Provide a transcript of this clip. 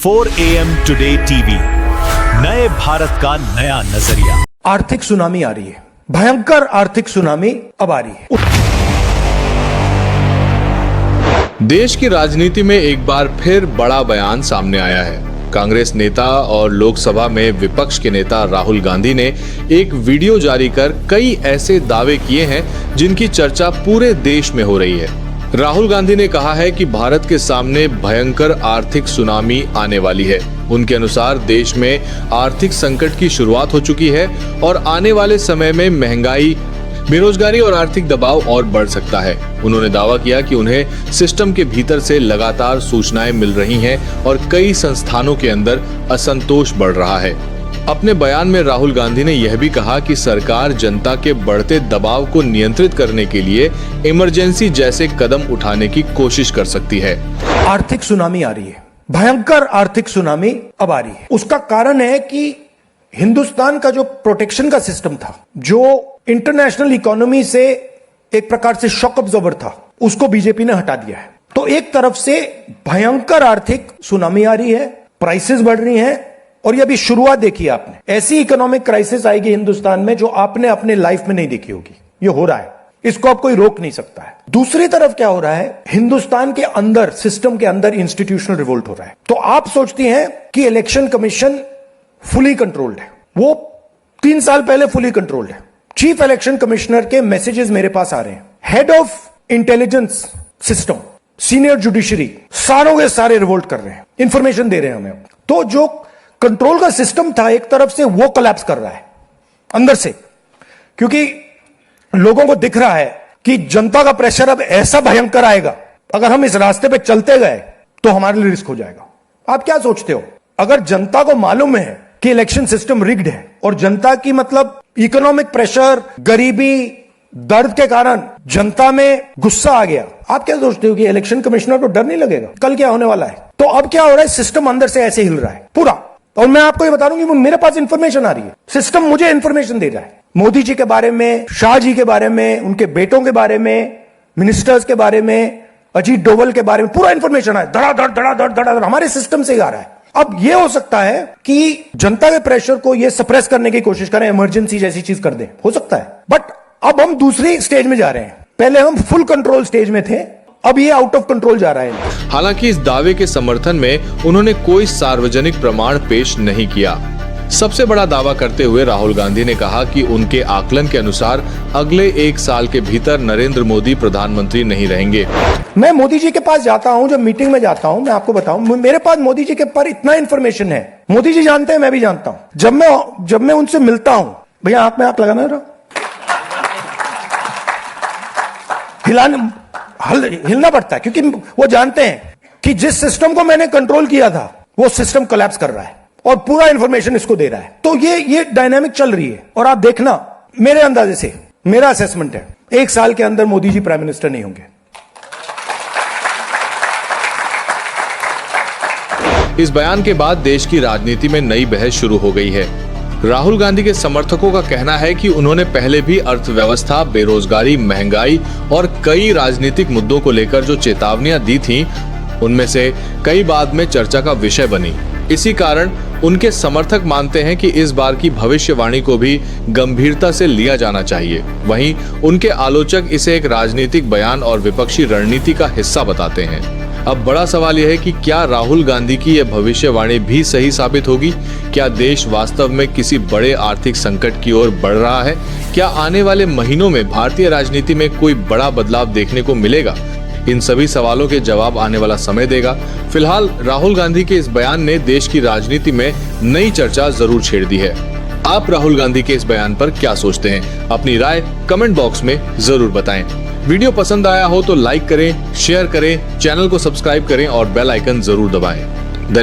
4 AM today TV, नए भारत का नया नजरिया। आर्थिक सुनामी आ रही है, भयंकर आर्थिक सुनामी अब आ रही है। देश की राजनीति में एक बार फिर बड़ा बयान सामने आया है। कांग्रेस नेता और लोकसभा में विपक्ष के नेता राहुल गांधी ने एक वीडियो जारी कर कई ऐसे दावे किए हैं जिनकी चर्चा पूरे देश में हो रही है। राहुल गांधी ने कहा है कि भारत के सामने भयंकर आर्थिक सुनामी आने वाली है। उनके अनुसार देश में आर्थिक संकट की शुरुआत हो चुकी है और आने वाले समय में महंगाई, बेरोजगारी और आर्थिक दबाव और बढ़ सकता है। उन्होंने दावा किया कि उन्हें सिस्टम के भीतर से लगातार सूचनाएं मिल रही हैं और कई संस्थानों के अंदर असंतोष बढ़ रहा है। अपने बयान में राहुल गांधी ने यह भी कहा कि सरकार जनता के बढ़ते दबाव को नियंत्रित करने के लिए इमरजेंसी जैसे कदम उठाने की कोशिश कर सकती है। आर्थिक सुनामी आ रही है, भयंकर आर्थिक सुनामी अब आ रही है। उसका कारण है कि हिंदुस्तान का जो प्रोटेक्शन का सिस्टम था, जो इंटरनेशनल इकोनॉमी से एक प्रकार से शॉक अब्जॉर्बर था, उसको बीजेपी ने हटा दिया है। तो एक तरफ से भयंकर आर्थिक सुनामी आ रही है, प्राइसेस बढ़ रही हैं, और ये अभी शुरुआत देखी आपने। ऐसी इकोनॉमिक क्राइसिस आएगी हिंदुस्तान में जो आपने अपने लाइफ में नहीं देखी होगी। ये हो रहा है, इसको आप कोई रोक नहीं सकता है। दूसरी तरफ क्या हो रहा है, हिंदुस्तान के अंदर, सिस्टम के अंदर इंस्टीट्यूशनल रिवोल्ट हो रहा है। तो आप सोचती हैं कि इलेक्शन कमीशन फुली कंट्रोल्ड है। वो 3 साल पहले फुली कंट्रोल्ड है। चीफ इलेक्शन कमिश्नर के मैसेजेस मेरे पास आ रहे हैं। Head of intelligence system, senior judiciary, सारों के सारे रिवोल्ट कर रहे हैं, इंफॉर्मेशन दे रहे हैं हमें। तो जो कंट्रोल का सिस्टम था एक तरफ से, वो कोलैप्स कर रहा है अंदर से, क्योंकि लोगों को दिख रहा है कि जनता का प्रेशर अब ऐसा भयंकर आएगा, अगर हम इस रास्ते पे चलते गए तो हमारे लिए रिस्क हो जाएगा। आप क्या सोचते हो, अगर जनता को मालूम है कि इलेक्शन सिस्टम रिग्ड है और जनता की मतलब इकोनॉमिक प्रेशर, गरीबी, दर्द के कारण जनता में गुस्सा आ गया, आप क्या सोचते हो कि इलेक्शन कमिश्नर को डर नहीं लगेगा कल क्या होने वाला है? तो अब क्या हो रहा है, सिस्टम अंदर से ऐसे हिल रहा है पूरा। और मैं आपको ये बता दूं कि मेरे पास इंफॉर्मेशन आ रही है, सिस्टम मुझे इंफॉर्मेशन दे रहा है। मोदी जी के बारे में, शाह जी के बारे में, उनके बेटों के बारे में, मिनिस्टर्स के बारे में, अजीत डोवल के बारे में पूरा इंफॉर्मेशन है। धड़ाधड़ हमारे सिस्टम से आ रहा है। अब ये हो सकता है कि जनता के प्रेशर को ये सप्रेस करने की कोशिश करें, इमरजेंसी जैसी चीज कर दें, हो सकता है। बट अब हम दूसरी स्टेज में जा रहे हैं। पहले हम फुल कंट्रोल स्टेज में थे, अब ये आउट ऑफ कंट्रोल जा रहा है। हालांकि इस दावे के समर्थन में उन्होंने कोई सार्वजनिक प्रमाण पेश नहीं किया। सबसे बड़ा दावा करते हुए राहुल गांधी ने कहा कि उनके आकलन के अनुसार अगले 1 साल के भीतर नरेंद्र मोदी प्रधानमंत्री नहीं रहेंगे। मैं मोदी जी के पास जाता हूं, जब मीटिंग में जाता हूं, मैं आपको बताऊं, मेरे पास मोदी जी के पर इतना इंफॉर्मेशन है, मोदी जी जानते हैं, मैं भी जानता हूं। जब मैं उनसे मिलता हूं, भैया हाथ में हाथ लगाना जरा, हिलना पड़ता है, क्योंकि वो जानते हैं कि जिस सिस्टम को मैंने कंट्रोल किया था वो सिस्टम कोलैप्स कर रहा है और पूरा इंफॉर्मेशन इसको दे रहा है। तो ये डायनामिक चल रही है। और आप देखना, मेरे अंदाजे से, मेरा असेसमेंट है, 1 साल के अंदर मोदी जी प्राइम मिनिस्टर नहीं होंगे। इस बयान के बाद देश की राजनीति में नई बहस शुरू हो गई है। राहुल गांधी के समर्थकों का कहना है कि उन्होंने पहले भी अर्थव्यवस्था, बेरोजगारी, महंगाई और कई राजनीतिक मुद्दों को लेकर जो चेतावनियां दी थीं, उनमें से कई बाद में चर्चा का विषय बनी। इसी कारण उनके समर्थक मानते हैं कि इस बार की भविष्यवाणी को भी गंभीरता से लिया जाना चाहिए। वहीं उनके आलोचक इसे एक राजनीतिक बयान और विपक्षी रणनीति का हिस्सा बताते हैं। अब बड़ा सवाल यह है कि क्या राहुल गांधी की यह भविष्यवाणी भी सही साबित होगी? क्या देश वास्तव में किसी बड़े आर्थिक संकट की ओर बढ़ रहा है? क्या आने वाले महीनों में भारतीय राजनीति में कोई बड़ा बदलाव देखने को मिलेगा? इन सभी सवालों के जवाब आने वाला समय देगा। फिलहाल राहुल गांधी के इस बयान ने देश की राजनीति में नई चर्चा जरूर छेड़ दी है। आप राहुल गांधी के इस बयान पर क्या सोचते हैं? अपनी राय कमेंट बॉक्स में जरूर बताएं। वीडियो पसंद आया हो तो लाइक करें, शेयर करें, चैनल को सब्सक्राइब करें और बेल आइकन जरूर दबाएं।